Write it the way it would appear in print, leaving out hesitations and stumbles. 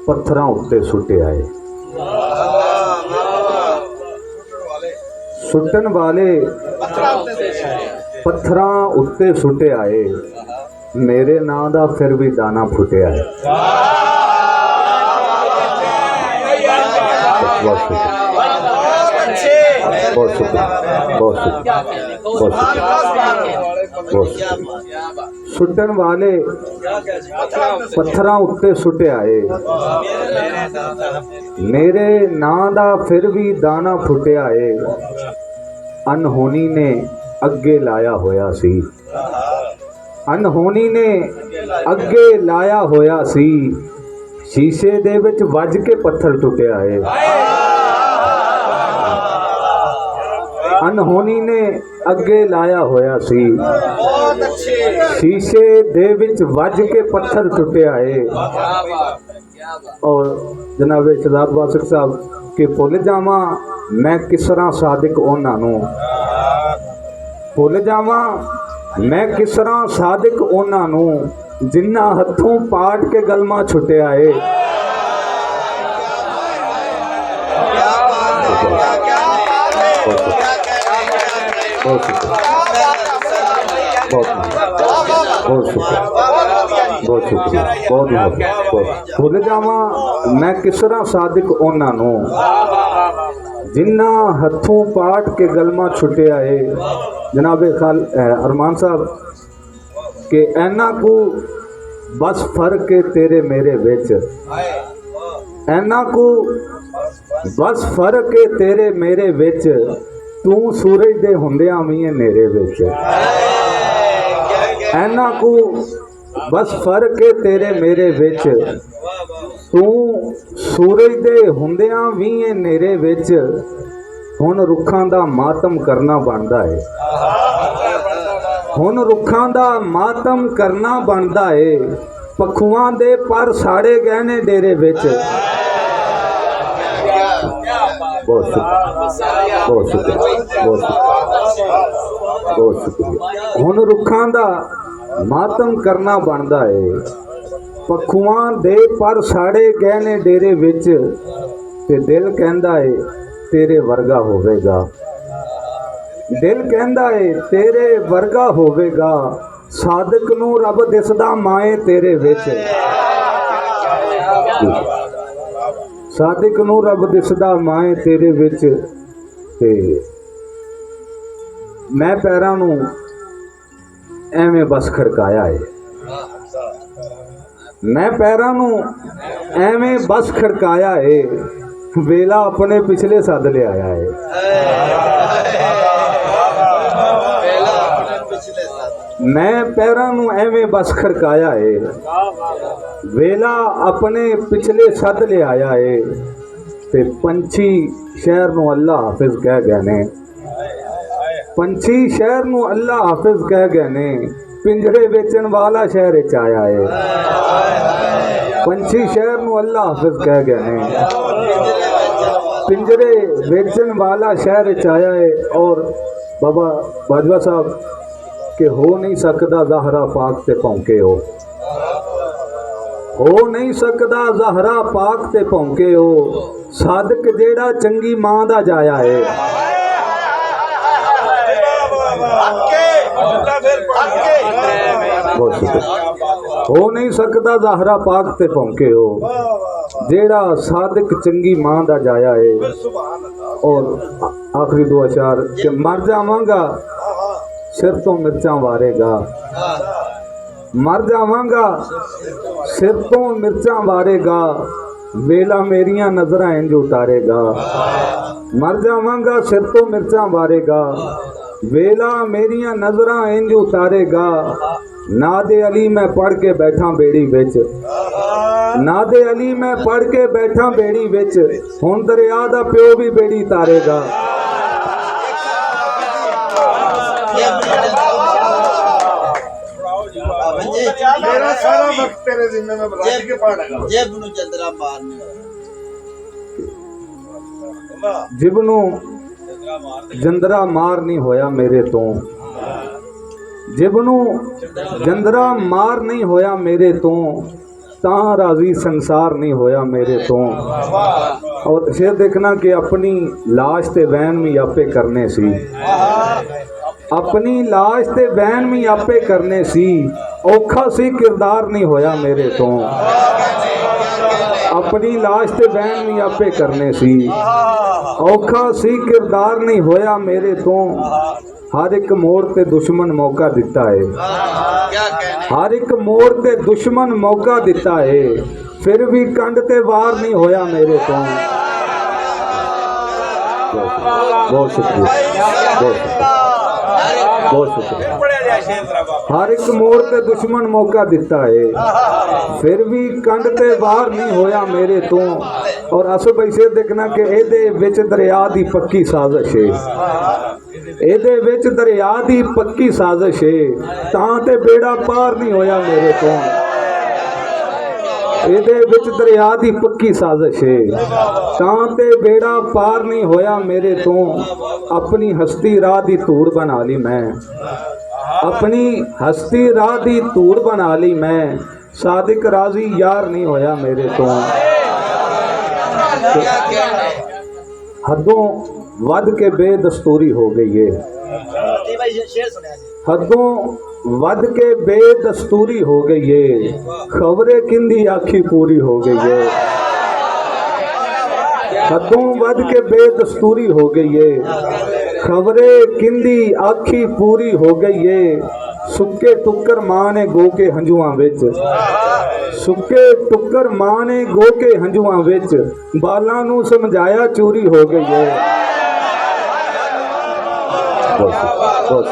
पत्थरां उत्ते सुटे आए। सुटन वाले पत्थरां उत्ते सुटे आए, मेरे नां दा फिर भी दाना फुटिया है। बहुत शुक्रिया, बहुत शुक्रिया, बहुत शुक्रिया। सुटन वाले पत्थरां उत्ते सुटे आए, मेरे नां दा फिर भी दाना फुटिया है। अनहोनी ने अगे लाया होया सी, अनहोनी ने अगे लाया होया सी, शीशे दे विच वज के पत्थर टुटिया है। अनहोनी ने अगे लाया होया सी, शीशे दे विच वज के पत्थर टुटिया है। और जनाब शहजाद वासिक साहब के भुल जावा मैं किस तरह सादिक उन्हां नूं, भुल जावा मैं किस तरह सादिक उन्हां नूं जिन्ना हथों पाट के गलमा छुटिया है। बहुत शुक्रिया, बहुत शुक्रिया, बहुत शुक्रिया, बहुत भुल जावा मैं किस तरह सादिक उन्हां नूं जिन्ना हथों पाट के गलमा छुटिया है। जनाब अरमान साहब के ऐना को बस फर्क के तेरे मेरे विच, ऐना को बस फर्क के तेरे मेरे विच, तू सूरज दे हुंदियां वी नेरे विच। ऐना को बस फर्क के तेरे मेरे विच, तू सूरज दे हुंदियां वी नेरे विच। हुण रुखां दा मातम करना बनदा है, हुण रुखां दा मातम करना बनदा है। पखुआं दे पर साड़े गए ने डेरे विच। बहुत शुक्रिया, बहुत शुक्रिया, बहुत शुक्रिया, बहुत शुक्रिया। हुण रुखां दा मातम करना बनदा है, पखुआं दे पर साड़े गए ने डेरे विच। ते दिल कहंदा है तेरे वर्गा होवेगा, दिल कहंदा है तेरे वर्गा होवेगा। सादिक नूं रब दिसदा माए तेरे विच, सादिक नूं रब दिसदा माए तेरे विच। ते मैं पैरां नूं एवें बस खड़काया है, मैं पैरां नूं एवें बस खड़काया है। वेला अपने पिछले सद ले आया है। मैं पैरां नूं एवें बस खड़काया है, वेला अपने पिछले सद ले आया है। ते पंछी शहर नूं अल्लाह हाफिज कह गए ने, पंछी शहर नूं अल्लाह हाफिज कह गए ने। पिंजरे बेचण वाला शहर विच आया है, पंछी शहर नूं अल्लाह हाफिज कह गए ने। पिंजरे बेचण वाला शहर विच आया है। और बाबा बाजवा साहब के हो नहीं सकदा ज़हरा पाक ते भौंके हो नहीं सकदा ज़हरा पाक ते भौंके हो। सादिक जेड़ा चंगी मां दा जाया है, हो नहीं सकदा ज़हरा पाक ते भौंके हो। जेड़ा सादिक चंगी मां दा जाया है। और आखिरी दो अशार कि मर जावांगा सिर तो मिर्चां वारेगा, मर जावांगा सिर तो मिर्चां वारेगा। वेला मेरियां नजरां इंज उतारेगा, मर जावांगा सिर तो मिर्चां वारेगा। वेला मेरियां नजरां इंज उतारेगा। नादे अली मैं पढ़ के बैठा बेड़ी विच, नादे अली मैं पढ़ के बैठा बेड़ी विच। हुण दरिया दा प्यो भी बेड़ी तारेगा। मेरा सारा वक्त तेरे जिम्मे में राज के पड़ेगा। जेब नु चंद्रा मारने, जिब नू जंदरा मार नहीं होया मेरे तो, जिब नू जंदरा मार नहीं होया मेरे तो। ਤਾਂ ਰਾਜ਼ੀ ਸੰਸਾਰ ਨਹੀਂ ਹੋਇਆ ਮੇਰੇ ਤੋਂ। ਔਰ ਫਿਰ ਦੇਖਣਾ ਕਿ ਆਪਣੀ ਲਾਸ਼ ਤੇ ਵੈਨ ਵੀ ਆਪੇ ਕਰਨੇ ਸੀ, ਆਪਣੀ ਲਾਸ਼ ਤੇ ਵੈਨ ਵੀ ਆਪੇ ਕਰਨੇ ਸੀ। ਔਖਾ ਸੀ ਕਿਰਦਾਰ ਨਹੀਂ ਹੋਇਆ ਮੇਰੇ ਤੋਂ, ਆਪਣੀ ਲਾਸ਼ ਤੇ ਵੈਨ ਵੀ ਆਪੇ ਕਰਨੇ ਸੀ। ਔਖਾ ਸੀ ਕਿਰਦਾਰ ਨਹੀਂ ਹੋਇਆ ਮੇਰੇ ਤੋਂ। ਹਰ ਇੱਕ ਮੋੜ ਤੇ ਦੁਸ਼ਮਣ ਮੌਕਾ ਦਿੱਤਾ ਹੈ, ਹਰ ਇੱਕ ਮੋੜ ਤੇ ਦੁਸ਼ਮਣ ਮੌਕਾ ਦਿੱਤਾ ਹੈ, ਫਿਰ ਵੀ ਕੰਡ ਤੇ ਵਾਰ ਨਹੀਂ ਹੋਇਆ ਮੇਰੇ ਤੋਂ। ਬਹੁਤ ਸ਼ੁਕਰੀਆ, ਬਹੁਤ ਸ਼ੁਕਰੀਆ, ਬਹੁਤ ਸ਼ੁਕਰੀਆ। ਹਰ ਇੱਕ ਮੋੜ ਤੇ ਦੁਸ਼ਮਣ ਮੌਕਾ ਦਿੱਤਾ ਹੈ, ਫਿਰ ਵੀ ਕੰਡ ਤੇ ਵਾਰ ਨਹੀਂ ਹੋਇਆ ਮੇਰੇ ਤੋਂ। ਔਰ ਅਸਲ ਇਸੇ ਦੇਖਣਾ ਕਿ ਇਹਦੇ ਵਿੱਚ ਦਰਿਆ ਦੀ ਪੱਕੀ ਸਾਜ਼ਿਸ਼ ਹੈ, ਇਹਦੇ ਵਿੱਚ ਦਰਿਆ ਦੀ ਪੱਕੀ ਸਾਜ਼ਿਸ਼ ਹੈ, ਤਾਂ ਤੇ ਬੇੜਾ ਪਾਰ ਨਹੀਂ ਹੋਇਆ ਮੇਰੇ ਤੋਂ। ਇਹਦੇ ਵਿੱਚ ਦਰਿਆ ਦੀ ਪੱਕੀ ਸਾਜ਼ਿਸ਼ ਹੈ, ਤਾਂ ਤੇ ਬੇੜਾ ਪਾਰ ਨਹੀਂ ਹੋਇਆ ਮੇਰੇ ਤੋਂ। ਆਪਣੀ ਹਸਤੀ ਰਾਹ ਦੀ ਧੂੜ ਬਣਾ ਲਈ ਮੈਂ, ਆਪਣੀ ਹਸਤੀ ਰਾਹ ਦੀ ਧੂੜ ਬਣਾ ਲਈ ਮੈਂ। ਸਾਦਿਕ ਰਾਜ਼ੀ ਯਾਰ ਨਹੀਂ ਹੋਇਆ ਮੇਰੇ ਤੋਂ। ਹੱਦੋਂ ਵੱਧ ਕੇ ਬੇਦਸਤੂਰੀ ਹੋ ਗਈ ਹੈ, ਹੱਦੋਂ ਵੱਧ ਕੇ ਬੇਦਸਤੂਰੀ ਹੋ ਗਈ ਹੈ। ਖਬਰੇ ਕਿੰਦੀ ਆਖੀ ਪੂਰੀ ਹੋ ਗਈ ਹੈ, ਹੱਦੋਂ ਵੱਧ ਕੇ ਬੇਦਸਤੂਰੀ ਹੋ ਗਈ ਹੈ। ਖਬਰੇ ਕਿੰਦੀ ਆਖੀ ਪੂਰੀ ਹੋ ਗਈ ਹੈ। ਸੁੱਕੇ ਟੁੱਕਰ ਮਾਂ ਨੇ ਗੋ ਕੇ ਹੰਝੂਆਂ ਵਿੱਚ, ਸੁੱਕੇ ਟੁੱਕਰ ਮਾਂ ਨੇ ਗੋ ਕੇ ਹੰਝੂਆਂ ਵਿੱਚ। ਬਾਲਾਂ ਨੂੰ ਸਮਝਾਇਆ ਚੋਰੀ ਹੋ ਗਈ ਹੈ। ਬਹੁਤ